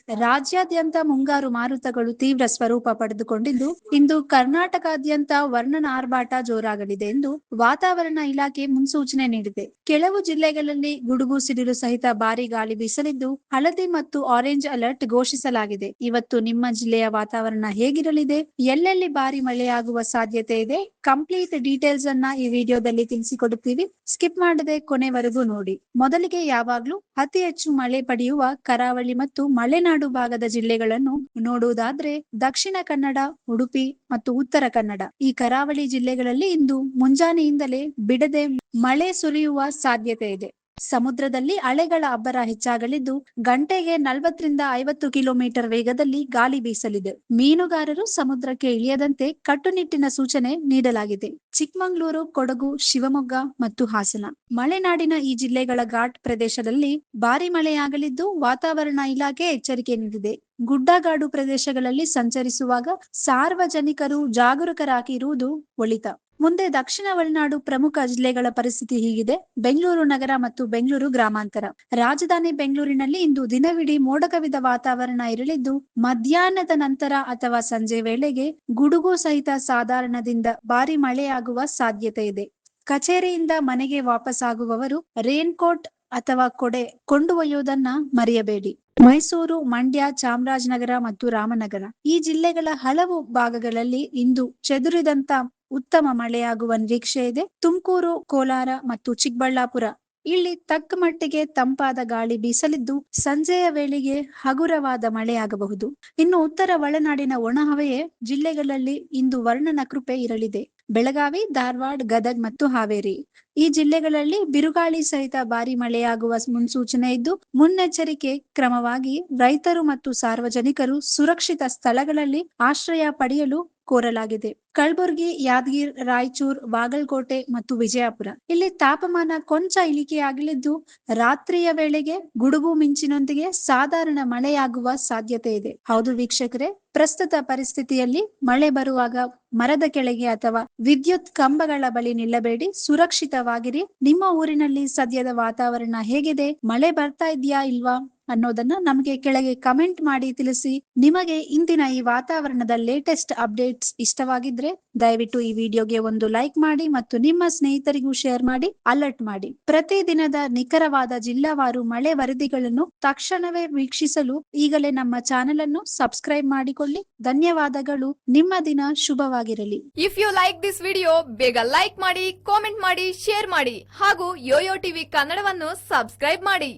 ರಾಜ್ಯಾದ್ಯಂತ ಮುಂಗಾರು ಮಾರುತಗಳು ತೀವ್ರ ಸ್ವರೂಪ ಪಡೆದುಕೊಂಡಿದ್ದು, ಇಂದು ಕರ್ನಾಟಕಾದ್ಯಂತ ವರ್ಣನ ಆರ್ಭಾಟ ಜೋರಾಗಲಿದೆ ಎಂದು ವಾತಾವರಣ ಇಲಾಖೆ ಮುನ್ಸೂಚನೆ ನೀಡಿದೆ. ಕೆಲವು ಜಿಲ್ಲೆಗಳಲ್ಲಿ ಗುಡುಗು ಸಿಡಿಲು ಸಹಿತ ಭಾರಿ ಗಾಳಿ ಬೀಸಲಿದ್ದು, ಹಳದಿ ಮತ್ತು ಆರೆಂಜ್ ಅಲರ್ಟ್ ಘೋಷಿಸಲಾಗಿದೆ. ಇವತ್ತು ನಿಮ್ಮ ಜಿಲ್ಲೆಯ ವಾತಾವರಣ ಹೇಗಿರಲಿದೆ, ಎಲ್ಲೆಲ್ಲಿ ಭಾರಿ ಮಳೆಯಾಗುವ ಸಾಧ್ಯತೆ ಇದೆ, ಕಂಪ್ಲೀಟ್ ಡೀಟೇಲ್ಸ್ ಅನ್ನ ಈ ವಿಡಿಯೋದಲ್ಲಿ ತಿಳಿಸಿಕೊಡುತ್ತೀವಿ. ಸ್ಕಿಪ್ ಮಾಡದೆ ಕೊನೆವರೆಗೂ ನೋಡಿ. ಮೊದಲಿಗೆ ಯಾವಾಗ್ಲೂ ಅತಿ ಹೆಚ್ಚು ಮಳೆ ಪಡೆಯುವ ಕರಾವಳಿ ಮತ್ತು ಮಲೆನಾಡು ಭಾಗದ ಜಿಲ್ಲೆಗಳನ್ನು ನೋಡುವುದಾದ್ರೆ ದಕ್ಷಿಣ ಕನ್ನಡ, ಉಡುಪಿ ಮತ್ತು ಉತ್ತರ ಕನ್ನಡ ಈ ಕರಾವಳಿ ಜಿಲ್ಲೆಗಳಲ್ಲಿ ಇಂದು ಮುಂಜಾನೆಯಿಂದಲೇ ಬಿಡದೆ ಮಳೆ ಸುರಿಯುವ ಸಾಧ್ಯತೆ ಇದೆ. ಸಮುದ್ರದಲ್ಲಿ ಅಲೆಗಳ ಅಬ್ಬರ ಹೆಚ್ಚಾಗಲಿದ್ದು, ಗಂಟೆಗೆ 40-50 ಕಿಲೋಮೀಟರ್ ವೇಗದಲ್ಲಿ ಗಾಳಿ ಬೀಸಲಿದೆ. ಮೀನುಗಾರರು ಸಮುದ್ರಕ್ಕೆ ಇಳಿಯದಂತೆ ಕಟ್ಟುನಿಟ್ಟಿನ ಸೂಚನೆ ನೀಡಲಾಗಿದೆ. ಚಿಕ್ಕಮಗಳೂರು, ಕೊಡಗು, ಶಿವಮೊಗ್ಗ ಮತ್ತು ಹಾಸನ ಮಲೆನಾಡಿನ ಈ ಜಿಲ್ಲೆಗಳ ಘಾಟ್ ಪ್ರದೇಶದಲ್ಲಿ ಭಾರಿ ಮಳೆಯಾಗಲಿದ್ದು, ವಾತಾವರಣ ಇಲಾಖೆ ಎಚ್ಚರಿಕೆ ನೀಡಿದೆ. ಗುಡ್ಡಗಾಡು ಪ್ರದೇಶಗಳಲ್ಲಿ ಸಂಚರಿಸುವಾಗ ಸಾರ್ವಜನಿಕರು ಜಾಗರೂಕರಾಗಿರುವುದು ಒಳಿತ. ಮುಂದೆ ದಕ್ಷಿಣ ಒಳನಾಡು ಪ್ರಮುಖ ಜಿಲ್ಲೆಗಳ ಪರಿಸ್ಥಿತಿ ಹೀಗಿದೆ. ಬೆಂಗಳೂರು ನಗರ ಮತ್ತು ಬೆಂಗಳೂರು ಗ್ರಾಮಾಂತರ. ರಾಜಧಾನಿ ಬೆಂಗಳೂರಿನಲ್ಲಿ ಇಂದು ದಿನವಿಡೀ ಮೋಡ ಕವಿದ ವಾತಾವರಣ ಇರಲಿದ್ದು, ಮಧ್ಯಾಹ್ನದ ನಂತರ ಅಥವಾ ಸಂಜೆ ವೇಳೆಗೆ ಗುಡುಗು ಸಹಿತ ಸಾಧಾರಣದಿಂದ ಭಾರಿ ಮಳೆಯಾಗುವ ಸಾಧ್ಯತೆ ಇದೆ. ಕಚೇರಿಯಿಂದ ಮನೆಗೆ ವಾಪಸ್ಸಾಗುವವರು ರೇನ್ ಕೋಟ್ ಅಥವಾ ಕೊಡೆ ಕೊಂಡೊಯ್ಯುವುದನ್ನ ಮರೆಯಬೇಡಿ. ಮೈಸೂರು, ಮಂಡ್ಯ, ಚಾಮರಾಜನಗರ ಮತ್ತು ರಾಮನಗರ ಈ ಜಿಲ್ಲೆಗಳ ಹಲವು ಭಾಗಗಳಲ್ಲಿ ಇಂದು ಚದುರಿದಂತ ಉತ್ತಮ ಮಳೆಯಾಗುವ ನಿರೀಕ್ಷೆ ಇದೆ. ತುಮಕೂರು, ಕೋಲಾರ ಮತ್ತು ಚಿಕ್ಕಬಳ್ಳಾಪುರ ಇಲ್ಲಿ ತಕ್ಕ ಮಟ್ಟಿಗೆ ತಂಪಾದ ಗಾಳಿ ಬೀಸಲಿದ್ದು, ಸಂಜೆಯ ವೇಳೆಗೆ ಹಗುರವಾದ ಮಳೆಯಾಗಬಹುದು. ಇನ್ನು ಉತ್ತರ ಒಳನಾಡಿನ ಒಣಹವೆಯೇ ಜಿಲ್ಲೆಗಳಲ್ಲಿ ಇಂದು ವರ್ಣನ ಕೃಪೆ ಇರಲಿದೆ. ಬೆಳಗಾವಿ, ಧಾರವಾಡ, ಗದಗ್ ಮತ್ತು ಹಾವೇರಿ ಈ ಜಿಲ್ಲೆಗಳಲ್ಲಿ ಬಿರುಗಾಳಿ ಸಹಿತ ಭಾರಿ ಮಳೆಯಾಗುವ ಮುನ್ಸೂಚನೆ ಇದ್ದು, ಮುನ್ನೆಚ್ಚರಿಕೆ ಕ್ರಮವಾಗಿ ರೈತರು ಮತ್ತು ಸಾರ್ವಜನಿಕರು ಸುರಕ್ಷಿತ ಸ್ಥಳಗಳಲ್ಲಿ ಆಶ್ರಯ ಪಡೆಯಲು ಕೋರಲಾಗಿದೆ. ಕಲಬುರಗಿ, ಯಾದಗಿರಿ, ರಾಯಚೂರು, ಬಾಗಲಕೋಟೆ ಮತ್ತು ವಿಜಯಪುರ ಇಲ್ಲಿ ತಾಪಮಾನ ಕೊಂಚ ಇಳಿಕೆಯಾಗಲಿದ್ದು, ರಾತ್ರಿಯ ವೇಳೆಗೆ ಗುಡುಗು ಮಿಂಚಿನೊಂದಿಗೆ ಸಾಧಾರಣ ಮಳೆಯಾಗುವ ಸಾಧ್ಯತೆ ಇದೆ. ಹೌದು ವೀಕ್ಷಕರೇ, ಪ್ರಸ್ತುತ ಪರಿಸ್ಥಿತಿಯಲ್ಲಿ ಮಳೆ ಬರುವಾಗ ಮರದ ಕೆಳಗೆ ಅಥವಾ ವಿದ್ಯುತ್ ಕಂಬಗಳ ಬಳಿ ನಿಲ್ಲಬೇಡಿ, ಸುರಕ್ಷಿತವಾಗಿರಿ. ನಿಮ್ಮ ಊರಿನಲ್ಲಿ ಸದ್ಯದ ವಾತಾವರಣ ಹೇಗಿದೆ, ಮಳೆ ಬರ್ತಾ ಇದೆಯಾ ಇಲ್ವಾ ಅನ್ನೋದನ್ನ ನಮಗೆ ಕೆಳಗೆ ಕಮೆಂಟ್ ಮಾಡಿ ತಿಳಿಸಿ. ನಿಮಗೆ ಇಂದಿನ ಈ ವಾತಾವರಣದ ಲೇಟೆಸ್ಟ್ ಅಪ್ಡೇಟ್ಸ್ ಇಷ್ಟವಾಗಿದ್ರೆ ದಯವಿಟ್ಟು ಈ ವಿಡಿಯೋಗೆ ಒಂದು ಲೈಕ್ ಮಾಡಿ ಮತ್ತು ನಿಮ್ಮ ಸ್ನೇಹಿತರಿಗೂ ಶೇರ್ ಮಾಡಿ, ಅಲರ್ಟ್ ಮಾಡಿ. ಪ್ರತಿದಿನದ ನಿಖರವಾದ ಜಿಲ್ಲಾವಾರು ಮಳೆ ವರದಿಗಳನ್ನು ತಕ್ಷಣವೇ ವೀಕ್ಷಿಸಲು ಈಗಲೇ ನಮ್ಮ ಚಾನೆಲ್ ಅನ್ನು ಸಬ್ಸ್ಕ್ರೈಬ್ ಮಾಡಿಕೊಳ್ಳಿ. ಧನ್ಯವಾದಗಳು. ನಿಮ್ಮ ದಿನ ಶುಭವಾಗಿರಲಿ. If you like this video, ಬೇಗ ಲೈಕ್ ಮಾಡಿ, ಕಾಮೆಂಟ್ ಮಾಡಿ, ಶೇರ್ ಮಾಡಿ ಹಾಗೂ ಯೋಯೋ ಟಿವಿ ಕನ್ನಡವನ್ನು ಸಬ್ಸ್ಕ್ರೈಬ್ ಮಾಡಿ.